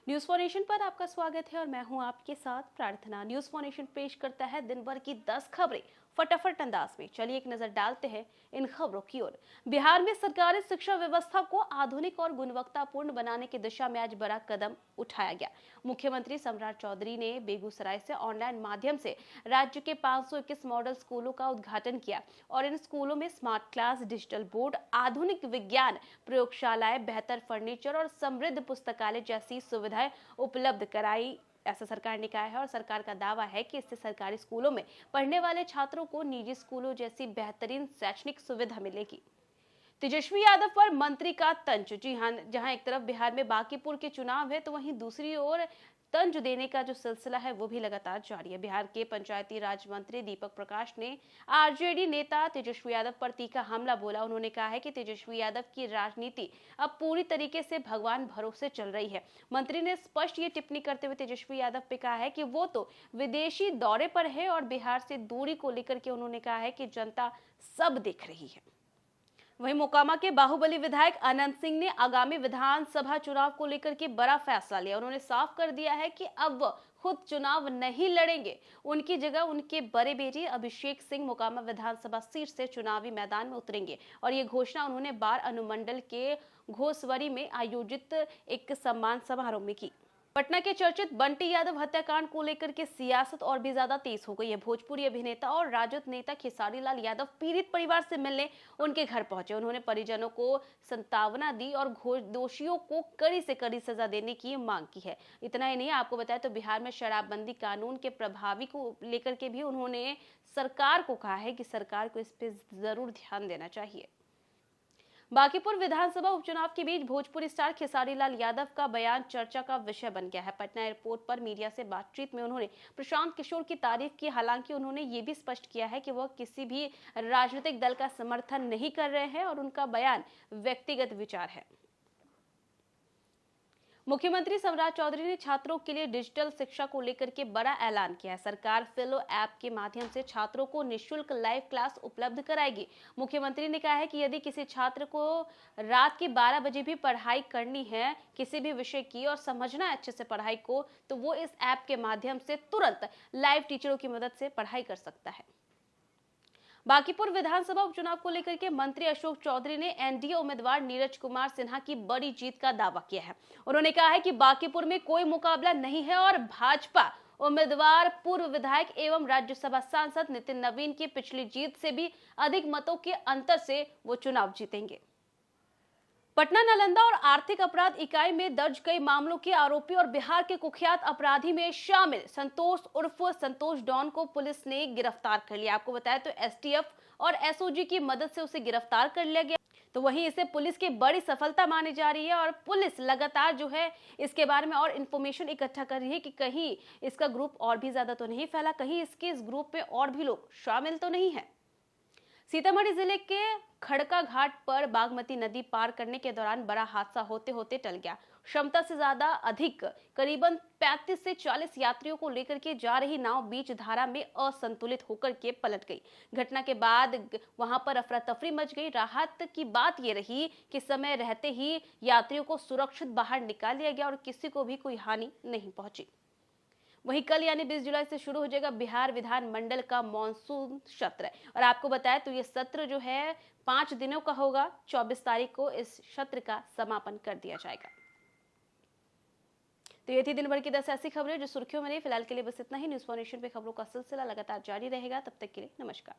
News for nation पर आपका स्वागत है और मैं हूं आपके साथ प्रार्थना। न्यूज फॉर नेशन पेश करता है दिन भर की 10 खबरें फटाफट अंदाज में। चलिए एक नजर डालते हैं इन खबरों की ओर। बिहार में सरकारी शिक्षा व्यवस्था को आधुनिक और गुणवत्तापूर्ण बनाने की दिशा में आज बड़ा कदम उठाया गया। मुख्यमंत्री सम्राट चौधरी ने बेगूसराय से ऑनलाइन माध्यम से राज्य के 521 मॉडल स्कूलों का उद्घाटन किया और इन स्कूलों में स्मार्ट क्लास, डिजिटल बोर्ड, आधुनिक विज्ञान प्रयोगशालाएं, बेहतर फर्नीचर और समृद्ध पुस्तकालय जैसी सुविधाएं उपलब्ध कराई, ऐसा सरकार ने कहा है। और सरकार का दावा है कि इससे सरकारी स्कूलों में पढ़ने वाले छात्रों को निजी स्कूलों जैसी बेहतरीन शैक्षणिक सुविधा मिलेगी। तेजस्वी यादव पर मंत्री का तंज। जी हां, जहां एक तरफ बिहार में बांकीपुर के चुनाव है तो वहीं दूसरी ओर तंज देने का जो सिलसिला है वो भी लगातार जारी है। बिहार के पंचायती राज मंत्री दीपक प्रकाश ने आरजेडी नेता तेजस्वी यादव पर तीखा हमला बोला। उन्होंने कहा है कि तेजस्वी यादव की राजनीति अब पूरी तरीके से भगवान भरोसे चल रही है। मंत्री ने स्पष्ट ये टिप्पणी करते हुए तेजस्वी यादव पे कहा है कि वो तो विदेशी दौरे पर है और बिहार से दूरी को लेकर के उन्होंने कहा है कि जनता सब देख रही है। वहीं मोकामा के बाहुबली विधायक अनंत सिंह ने आगामी विधानसभा चुनाव को लेकर के बड़ा फैसला लिया। उन्होंने साफ कर दिया है कि अब वो खुद चुनाव नहीं लड़ेंगे, उनकी जगह उनके बड़े बेटे अभिषेक सिंह मोकामा विधानसभा सीट से चुनावी मैदान में उतरेंगे। और ये घोषणा उन्होंने बार अनुमंडल के घोसवरी में आयोजित एक सम्मान समारोह में की। पटना के चर्चित बंटी यादव हत्याकांड को लेकर के सियासत और भी ज्यादा तेज हो गई है। भोजपुरी अभिनेता और राजद नेता खेसारी लाल यादव पीड़ित परिवार से मिलने उनके घर पहुंचे। उन्होंने परिजनों को सांत्वना दी और दोषियों को कड़ी से कड़ी सजा देने की मांग की है। इतना ही नहीं, आपको बताया तो बिहार में शराबबंदी कानून के प्रभावी को लेकर के भी उन्होंने सरकार को कहा है कि सरकार को इस पर जरूर ध्यान देना चाहिए। बांकीपुर विधानसभा उपचुनाव के बीच भोजपुरी स्टार खेसारी लाल यादव का बयान चर्चा का विषय बन गया है। पटना एयरपोर्ट पर मीडिया से बातचीत में उन्होंने प्रशांत किशोर की तारीफ की। हालांकि उन्होंने ये भी स्पष्ट किया है कि वह किसी भी राजनीतिक दल का समर्थन नहीं कर रहे हैं और उनका बयान व्यक्तिगत विचार है। मुख्यमंत्री सम्राट चौधरी ने छात्रों के लिए डिजिटल शिक्षा को लेकर के बड़ा ऐलान किया है। सरकार फिलो ऐप के माध्यम से छात्रों को निःशुल्क लाइव क्लास उपलब्ध कराएगी। मुख्यमंत्री ने कहा है कि यदि किसी छात्र को रात के 12 बजे भी पढ़ाई करनी है किसी भी विषय की और समझना है अच्छे से पढ़ाई को, तो वो इस ऐप के माध्यम से तुरंत लाइव टीचरों की मदद से पढ़ाई कर सकता है। बांकीपुर विधानसभा उपचुनाव को लेकर के मंत्री अशोक चौधरी ने एनडीए उम्मीदवार नीरज कुमार सिन्हा की बड़ी जीत का दावा किया है। उन्होंने कहा है कि बांकीपुर में कोई मुकाबला नहीं है और भाजपा उम्मीदवार पूर्व विधायक एवं राज्यसभा सांसद नितिन नवीन की पिछली जीत से भी अधिक मतों के अंतर से वो चुनाव जीतेंगे। पटना नालंदा और आर्थिक अपराध इकाई में दर्ज कई मामलों के आरोपी और बिहार के कुख्यात अपराधी में शामिल संतोष उर्फ संतोष डॉन को पुलिस ने गिरफ्तार कर लिया। आपको बताया तो एसटीएफ और एसओजी की मदद से उसे गिरफ्तार कर लिया गया। तो वहीं इसे पुलिस की बड़ी सफलता मानी जा रही है और पुलिस लगातार जो है इसके बारे में और इन्फॉर्मेशन इकट्ठा कर रही है कि कहीं इसका ग्रुप और भी ज्यादा तो नहीं फैला, कहीं इसके इस ग्रुप में और भी लोग शामिल तो नहीं है। सीतामढ़ी जिले के खड़का घाट पर बागमती नदी पार करने के दौरान बड़ा हादसा होते होते टल गया। क्षमता से ज्यादा अधिक करीबन 35 से 40 यात्रियों को लेकर के जा रही नाव बीच धारा में असंतुलित होकर के पलट गई। घटना के बाद वहां पर अफरा तफरी मच गई। राहत की बात यह रही कि समय रहते ही यात्रियों को सुरक्षित बाहर निकाल लिया गया और किसी को भी कोई हानि नहीं पहुंची। वहीं कल यानी 20 जुलाई से शुरू हो जाएगा बिहार विधानमंडल का मॉनसून सत्र। और आपको बताया तो ये सत्र जो है 5 दिनों का होगा। 24 तारीख को इस सत्र का समापन कर दिया जाएगा। तो ये थी दिन भर की 10 ऐसी खबरें जो सुर्खियों में नहीं। फिलहाल के लिए बस इतना ही। न्यूज फॉर नेशन पे खबरों का सिलसिला लगातार जारी रहेगा। तब तक के लिए नमस्कार।